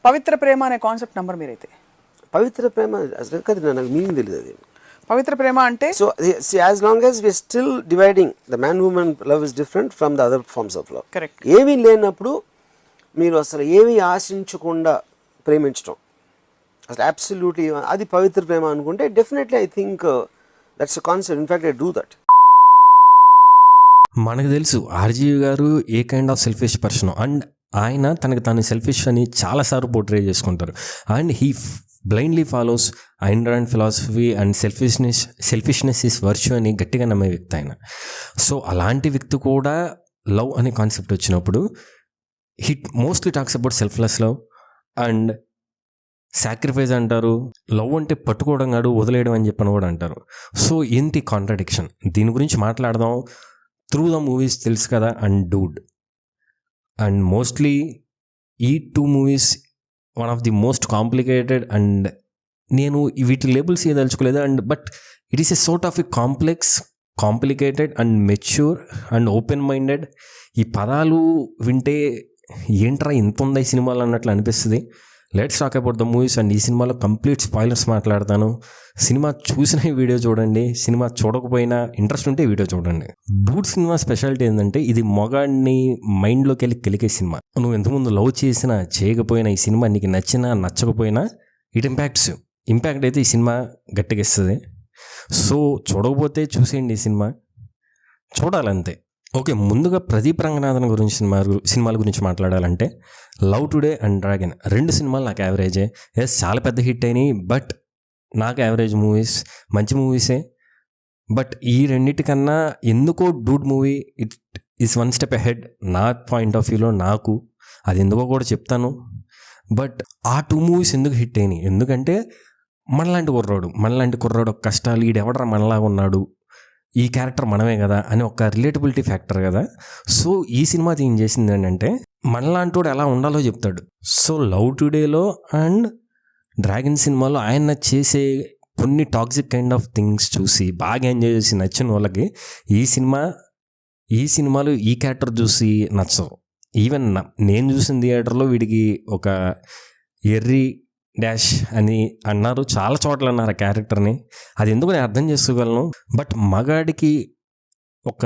పవిత్ర ప్రేమ అనే concept number మీరైతే పవిత్ర ప్రేమ అసలు కదా నాకు మీనింగ్ తెలియదు అది. పవిత్ర ప్రేమ అంటే so as long as we still dividing the man woman love is different from the other forms of love. Correct. ఏమీ లేనప్పుడు మీరు అసలు ఏమీ ఆశించకుండా ప్రేమించడం అసలు అబ్సల్యూట్లీ అది పవిత్ర ప్రేమ అనుకుంటే definitely I think that's a concept. In fact I do that. మనకు తెలుసు ఆర్జీవి గారు a kind of selfish person, and ఆయన తనకు తాను సెల్ఫిష్ అని చాలాసార్లు పోర్ట్రే చేసుకుంటారు. And he blindly follows Ayn Rand philosophy and selfishness is virtue అని గట్టిగా నమ్మే వ్యక్తి ఆయన. సో అలాంటి వ్యక్తి కూడా లవ్ అనే కాన్సెప్ట్ వచ్చినప్పుడు he mostly talks about selfless love and sacrifice అంటారు. లవ్ అంటే పట్టుకోవడం కాదు వదిలేయడం అని చెప్పని కూడా అంటారు. సో ఏంటి కాంట్రడిక్షన్, దీని గురించి మాట్లాడదాం త్రూ ద మూవీస్ తెలుసు కదా అండ్ డూడ్. అండ్ మోస్ట్లీ ఈ two movies one of the most complicated and నేను వీటి లేబుల్స్ ఏదలుచుకోలేదు and but it is a sort of a complicated and mature and open minded. ఈ పదాలు వింటే ఏంట్రా ఇంత ఉందా ఈ సినిమాలు అన్నట్లు అనిపిస్తుంది. Let's talk about the movies. And ఈ సినిమాలో కంప్లీట్ స్పాయిలర్స్ మాట్లాడతాను. సినిమా చూసిన వీడియో చూడండి, సినిమా చూడకపోయినా ఇంట్రెస్ట్ ఉంటే వీడియో చూడండి. డూడ్ సినిమా స్పెషాలిటీ ఏంటంటే ఇది మొగాడిని మైండ్లోకి వెళ్ళి కెలికే సినిమా. నువ్వు ఎంతమంది లవ్ చేసినా చేయకపోయినా ఈ సినిమా నీకు నచ్చినా నచ్చకపోయినా ఇట్ ఇంపాక్ట్ అయితే ఈ సినిమా గట్టిగా ఇస్తుంది. సో చూడకపోతే చూసేయండి, ఈ సినిమా చూడాలంతే. ఓకే, ముందుగా ప్రదీప్ రంగనాథన్ గురించి సినిమాల గురించి మాట్లాడాలంటే లవ్ టుడే అండ్ డ్రాగన్ రెండు సినిమాలు నాకు యావరేజే. ఎస్ చాలా పెద్ద హిట్ అయినాయి, బట్ నాకు యావరేజ్ మూవీస్, మంచి మూవీసే. బట్ ఈ రెండింటికన్నా ఎందుకో Dude movie it is one step ahead నా పాయింట్ ఆఫ్ వ్యూలో. నాకు అది ఎందుకో కూడా చెప్తాను. బట్ ఆ టూ మూవీస్ ఎందుకు హిట్ అయినాయి, ఎందుకంటే మనలాంటి కుర్రాడు కష్టాలు, ఈడెవడరా మనలాగా ఉన్నాడు, ఈ క్యారెక్టర్ మనమే కదా అని ఒక రిలేటబిలిటీ ఫ్యాక్టర్ కదా. సో ఈ సినిమా ఏం చేసింది ఏంటంటే మనలాంటి ఎలా ఉండాలో చెప్తాడు. సో లవ్ టుడేలో అండ్ డ్రాగన్ సినిమాలో ఆయన చేసే కొన్ని టాక్సిక్ కైండ్ ఆఫ్ థింగ్స్ చూసి బాగా ఎంజాయ్ చేసి నచ్చిన వాళ్ళకి ఈ సినిమాలు ఈ క్యారెక్టర్ చూసి నచ్చవు. ఈవెన్ నేను చూసిన థియేటర్లో వీడికి ఒక ఎర్రి డాష్ అని అన్నారు, చాలా చోట్ల అన్నారు ఆ క్యారెక్టర్ని. అది ఎందుకు నేను అర్థం చేసుకోగలను. బట్ మగాడికి ఒక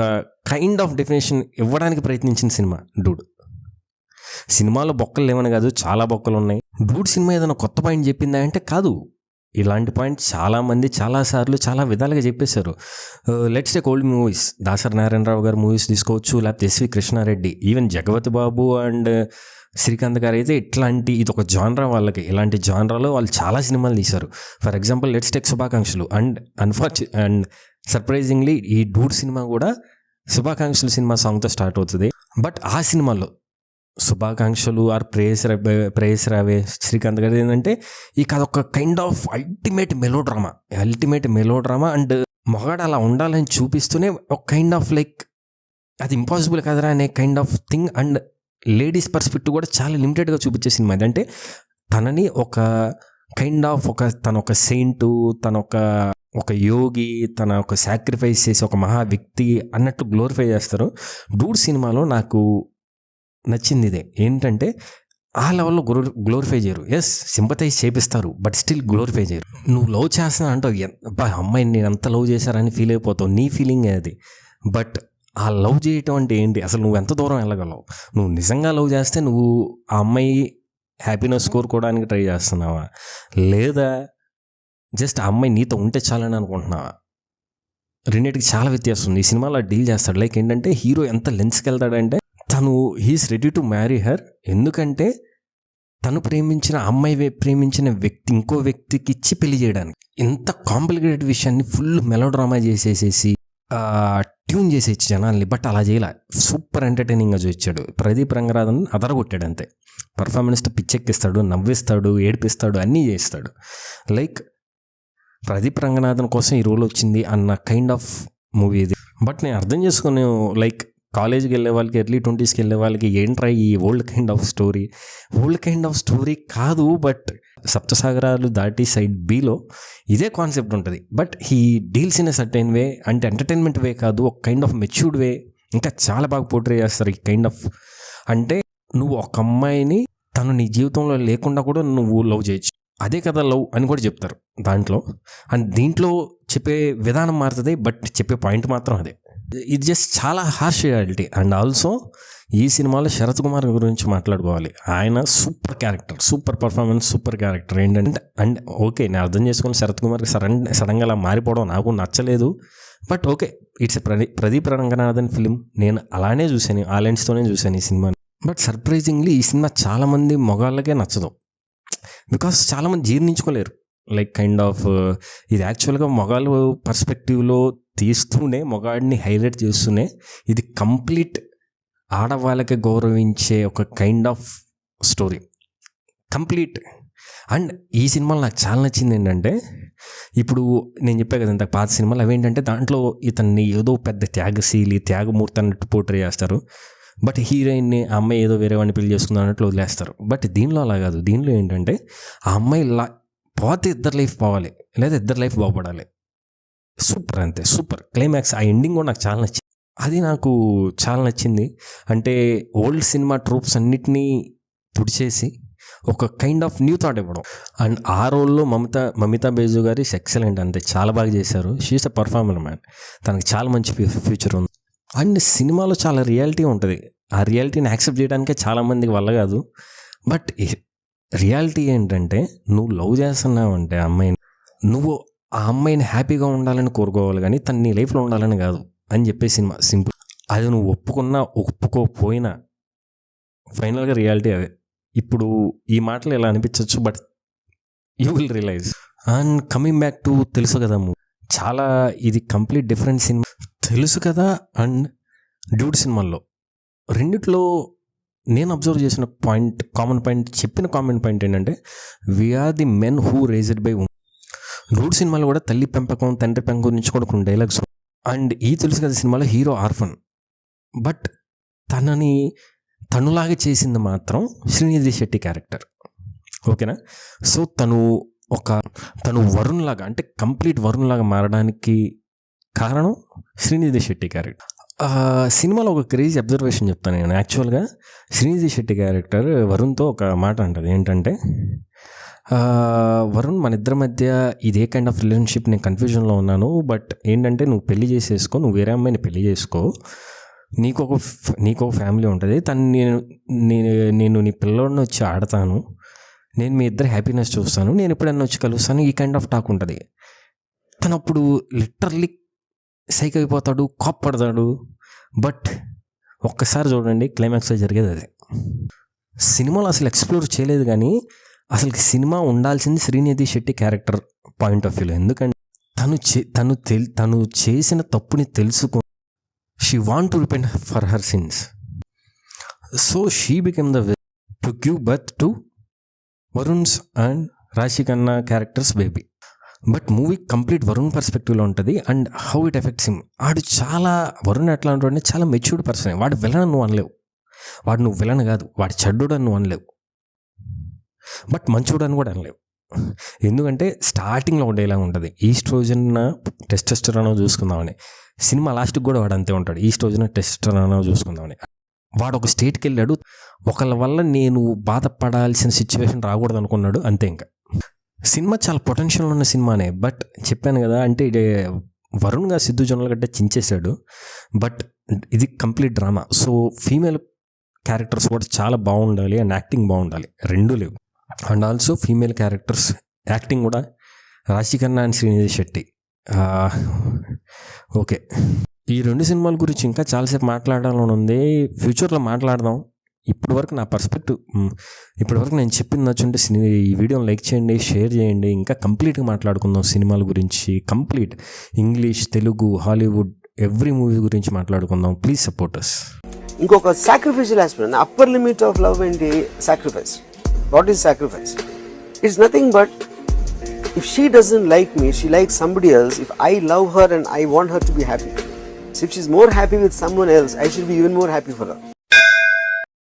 కైండ్ ఆఫ్ డెఫినేషన్ ఇవ్వడానికి ప్రయత్నించిన సినిమా డూడ్. సినిమాలో బొక్కలు లేవని కాదు, చాలా బొక్కలు ఉన్నాయి. డూడ్ సినిమా ఏదైనా కొత్త పాయింట్ చెప్పిందా అంటే కాదు. ఇలాంటి పాయింట్ చాలామంది చాలాసార్లు చాలా విధాలుగా చెప్పేశారు. Let's take old movies, Dasari Narayana Rao garu movies తీసుకోవచ్చు, లేకపోతే SV Krishna Reddy, even Jagapathi Babu and Srikanth garu అయితే ఇది ఒక జానరా వాళ్ళకి. ఇలాంటి జానరాలో వాళ్ళు చాలా సినిమాలు తీశారు. ఫర్ ఎగ్జాంపుల్ లెట్స్ టేక్ శుభాకాంక్షలు అండ్ సర్ప్రైజింగ్లీ ఈ డూడ్ సినిమా కూడా శుభాకాంక్షలు సినిమా సాంగ్తో స్టార్ట్ అవుతుంది. బట్ ఆ సినిమాలో శుభాకాంక్షలు ఆర్ ప్రేయస్ రావే శ్రీకాంత్ గారు ఏంటంటే ఇక అదొక kind of ultimate melodrama and మొగాడు అలా ఉండాలని చూపిస్తూనే ఒక కైండ్ ఆఫ్ లైక్ అది ఇంపాసిబుల్ కదరా అనే kind of thing. And ladies perspective కూడా చాలా లిమిటెడ్గా చూపించే సినిమా. అంటే తనని ఒక కైండ్ ఆఫ్ తన ఒక సెయింటు, తన ఒక యోగి, తన ఒక సాక్రిఫైస్ చేసి ఒక మహా వ్యక్తి అన్నట్టు గ్లోరిఫై చేస్తారు. డూడ్ సినిమాలో నాకు నచ్చింది ఇదే, ఏంటంటే ఆ లెవెల్లో గ్లోరిఫై చేయరు. ఎస్ సింపథైజ్ చేపిస్తారు, బట్ స్టిల్ గ్లోరిఫై చేయరు. నువ్వు లవ్ చేస్తున్నా అంటావు, అమ్మాయిని నేను అంత లవ్ చేశారని ఫీల్ అయిపోతావు, నీ ఫీలింగే అది. బట్ ఆ లవ్ చేయటం అంటే ఏంటి, అసలు నువ్వు ఎంత దూరం వెళ్ళగలవు? నువ్వు నిజంగా లవ్ చేస్తే నువ్వు ఆ అమ్మాయి హ్యాపీనెస్ కోరుకోవడానికి ట్రై చేస్తున్నావా, లేదా జస్ట్ ఆ అమ్మాయి నీతో ఉంటే చాలని అనుకుంటున్నావా? రెండింటికి చాలా వ్యత్యాసం ఉంది. ఈ సినిమాలో డీల్ చేస్తాడు. లైక్ ఏంటంటే హీరో ఎంత లెన్స్కి వెళ్తాడంటే తను he's ready to marry her, ఎందుకంటే తను ప్రేమించిన అమ్మాయి ప్రేమించిన వ్యక్తి ఇంకో వ్యక్తికి ఇచ్చి పెళ్లి చేయడానికి. ఇంత కాంప్లికేటెడ్ విషయాన్ని ఫుల్ మెలోడ్రామా చేసేసేసి ట్యూన్ చేసేయచ్చు జనాల్ని. బట్ అలా చేయలే, సూపర్ ఎంటర్టైనింగ్గా చూపించాడు. ప్రదీప్ రంగనాథన్ అదరగొట్టాడు అంతే. పర్ఫార్మెన్స్తో పిచ్చెక్కిస్తాడు, నవ్విస్తాడు, ఏడిపిస్తాడు, అన్నీ చేస్తాడు. లైక్ ప్రదీప్ రంగనాథన్ కోసం ఈ రోల్ వచ్చింది అన్న కైండ్ ఆఫ్ మూవీ ఇది. బట్ నేను అర్థం చేసుకుని లైక్ కాలేజీకి వెళ్ళే వాళ్ళకి, ఎర్లీ 20స్కి వెళ్ళే వాళ్ళకి ఏంట్రా ఈ ఓల్డ్ కైండ్ ఆఫ్ స్టోరీ కాదు. బట్ సప్తసాగరాలు దాటి సైడ్ బిలో ఇదే కాన్సెప్ట్ ఉంటుంది. But he deals in a certain way, అంటే ఎంటర్టైన్మెంట్ వే కాదు, ఒక కైండ్ ఆఫ్ మెచ్యూర్డ్ వే. ఇంకా చాలా బాగా పోర్ట్రే చేస్తారు ఈ కైండ్ ఆఫ్. అంటే నువ్వు ఒక అమ్మాయిని తను నీ జీవితంలో లేకుండా కూడా నువ్వు లవ్ చేయొచ్చు. అదే కదా లవ్ అని కూడా చెప్తారు దాంట్లో. అండ్ దీంట్లో చెప్పే విధానం మారుతుంది, బట్ చెప్పే పాయింట్ మాత్రం అదే. ఇది జస్ట్ చాలా హార్ష్ రియాలిటీ. అండ్ ఆల్సో ఈ సినిమాలో శరత్ కుమార్ గురించి మాట్లాడుకోవాలి. ఆయన super character, super performance, super character. ఏంటంటే అండ్ ఓకే, నేను అర్థం చేసుకుని శరత్ కుమార్కి సడన్గా అలా మారిపోవడం నాకు నచ్చలేదు. But okay, it's Pradeep Ranganathan film. నేను అలానే చూశాను, ఆ లెన్స్తోనే చూశాను ఈ సినిమాని. బట్ సర్ప్రైజింగ్లీ ఈ సినిమా చాలామంది మగాళ్ళకే నచ్చదు. బికాస్ చాలామంది జీర్ణించుకోలేరు. లైక్ కైండ్ ఆఫ్ ఇది యాక్చువల్గా మగాళ్ళ పర్స్పెక్టివ్లో తీస్తూనే, మగాడిని హైలైట్ చేస్తూనే, ఇది కంప్లీట్ ఆడవాళ్ళకి గౌరవించే ఒక kind of story complete. And ఈ సినిమాలో నాకు చాలా నచ్చింది ఏంటంటే, ఇప్పుడు నేను చెప్పా కదా ఇంత పాత సినిమాలు అవేంటంటే దాంట్లో ఇతన్ని ఏదో పెద్ద త్యాగశీలి, త్యాగమూర్తి అన్నట్టు పోర్ట్రే చేస్తారు. బట్ హీరోయిన్ని ఆ అమ్మాయి ఏదో వేరే వాడిని పెళ్లి చేసుకుందాం అన్నట్లు వదిలేస్తారు. బట్ దీనిలో అలా కాదు. దీనిలో ఏంటంటే ఆ అమ్మాయి పోతే ఇద్దరు లైఫ్ పోవాలి, లేదా ఇద్దరు లైఫ్ బాగుపడాలి. సూపర్, అంతే సూపర్. క్లైమాక్స్ ఆ ఎండింగ్ కూడా నాకు చాలా నచ్చింది. అది నాకు చాలా నచ్చింది. అంటే ఓల్డ్ సినిమా ట్రూప్స్ అన్నిటినీ తుడిచేసి ఒక కైండ్ ఆఫ్ న్యూ థాట్ ఇవ్వడం. అండ్ ఆ రోల్లో మమితా బేజు గారి ఎక్సలెంట్, అంతే చాలా బాగా చేశారు. She's a performer man. తనకి చాలా మంచి ఫ్యూచర్ ఉంది. అండ్ సినిమాలో చాలా రియాలిటీ ఉంటుంది. ఆ రియాలిటీని యాక్సెప్ట్ చేయడానికే చాలామందికి వల్ల కాదు. బట్ రియాలిటీ ఏంటంటే, నువ్వు లవ్ చేస్తున్నావంటే అమ్మాయిని, నువ్వు ఆ అమ్మాయిని హ్యాపీగా ఉండాలని కోరుకోవాలి, కానీ తను నీ లైఫ్లో ఉండాలని కాదు అని చెప్పే సినిమా. సింపుల్. అది నువ్వు ఒప్పుకున్నా ఒప్పుకోపోయినా ఫైనల్గా రియాలిటీ అదే. ఇప్పుడు ఈ మాటలు ఎలా అనిపించవచ్చు, but you will realise. And coming back to తెలుసు కదా మూవీ, చాలా ఇది కంప్లీట్ డిఫరెంట్ సినిమా. తెలుసు కదా అండ్ డ్యూడ్ సినిమాల్లో రెండిట్లో నేను అబ్జర్వ్ చేసిన పాయింట్, కామన్ పాయింట్ ఏంటంటే, we are the men who raised by women. Dude సినిమాలో కూడా తల్లి పెంపకం, తండ్రి పెంపకం గురించి కూడా కొన్ని డైలాగ్స్. అండ్ ఈ తెలుసు కదా సినిమాలో హీరో ఆర్ఫన్, బట్ తనులాగా చేసింది మాత్రం శ్రీనిధి శెట్టి క్యారెక్టర్. ఓకేనా? సో తను వరుణ్ లాగా, అంటే కంప్లీట్ వరుణ్ లాగా మారడానికి కారణం శ్రీనిధి శెట్టి క్యారెక్టర్. సినిమాలో ఒక క్రేజీ అబ్జర్వేషన్ చెప్తాను నేను. యాక్చువల్గా శ్రీనిధి శెట్టి క్యారెక్టర్ వరుణ్తో ఒక మాట అంటది. ఏంటంటే, వరుణ్, మన ఇద్దరి మధ్య ఇదే కైండ్ ఆఫ్ రిలేషన్షిప్, నేను కన్ఫ్యూజన్లో ఉన్నాను. బట్ ఏంటంటే, నువ్వు పెళ్లి చేసేసుకో, నువ్వు వేరే అమ్మాయిని పెళ్లి చేసుకో, నీకు ఫ్యామిలీ ఉంటుంది, నేను నీ పిల్లోడిని వచ్చి ఆడతాను, నేను మీ ఇద్దరు హ్యాపీనెస్ చూస్తాను, నేను ఎప్పుడైనా వచ్చి కలుస్తాను, ఈ కైండ్ ఆఫ్ టాక్ ఉంటుంది. తను అప్పుడు లిటరల్లీ సైక్ అయిపోతాడు, కోప్పడతాడు. బట్ ఒక్కసారి చూడండి, క్లైమాక్స్లో జరిగేది అదే. సినిమాలో అసలు ఎక్స్ప్లోర్ చేయలేదు, కానీ అసలు సినిమా ఉండాల్సింది Srinidhi Shetty character point of వ్యూలో. ఎందుకంటే తను చేసిన తప్పుని తెలుసుకొని she want to repent for her sins. So she became the way to give birth to Varun's and Raashi Khanna characters baby. But movie complete Varun పర్స్పెక్టివ్లో ఉంటుంది. And how it affects him. Varun ఎట్లా అంటే చాలా మెచ్యూర్డ్ పర్సన్. వాడు విలన్ నువ్వు అనలేవు, నువ్వు విలన్ కాదు, వాడు చెడ్డోడు అని నువ్వు అనలేవు, బట్ మంచోడు అని కూడా అనలేవు. ఎందుకంటే స్టార్టింగ్లో ఒక డైలాగ్ ఉంటుంది, ఈస్ట్రోజన్ టెస్టోస్టెరాన్ చూసుకుందామని. సినిమా లాస్ట్కి కూడా వాడు అంతే ఉంటాడు, ఈస్ట్రోజన్ టెస్టోస్టెరాన్ చూసుకుందామని. వాడు ఒక స్టేట్కి వెళ్ళాడు, ఒకళ్ళ వల్ల నేను బాధపడాల్సిన సిచ్యువేషన్ రాకూడదు అనుకున్నాడు, అంతే. ఇంకా సినిమా చాలా పొటెన్షియల్ ఉన్న సినిమానే. బట్ చెప్పాను కదా, అంటే వరుణ్గా సిద్ధు జొన్నలగడ్డ చించేశాడు. బట్ ఇది complete drama. So female characters కూడా చాలా బాగుండాలి అండ్ యాక్టింగ్ బాగుండాలి, రెండూ లేవు. And also female characters acting కూడా రాశి ఖన్నా అండ్ శ్రీనిధి శెట్టి. ఓకే, ఈ రెండు సినిమాల గురించి ఇంకా చాలాసేపు మాట్లాడాలని ఉంది, ఫ్యూచర్లో మాట్లాడదాం. ఇప్పటివరకు నా పర్స్పెక్టివ్, ఇప్పటివరకు నేను చెప్పింది నచ్చుంటే ఈ వీడియోని లైక్ చేయండి, షేర్ చేయండి. ఇంకా కంప్లీట్గా మాట్లాడుకుందాం సినిమాల గురించి. Complete English, Telugu, Hollywood, every movie గురించి మాట్లాడుకుందాం. Please support us. ఇంకొక sacrificial aspect, upper limit of love ఏంటి? Sacrifice. What is sacrifice? It's nothing but if she doesn't like me, she likes somebody else. If I love her and I want her to be happy, so if she's more happy with someone else, I should be even more happy for her.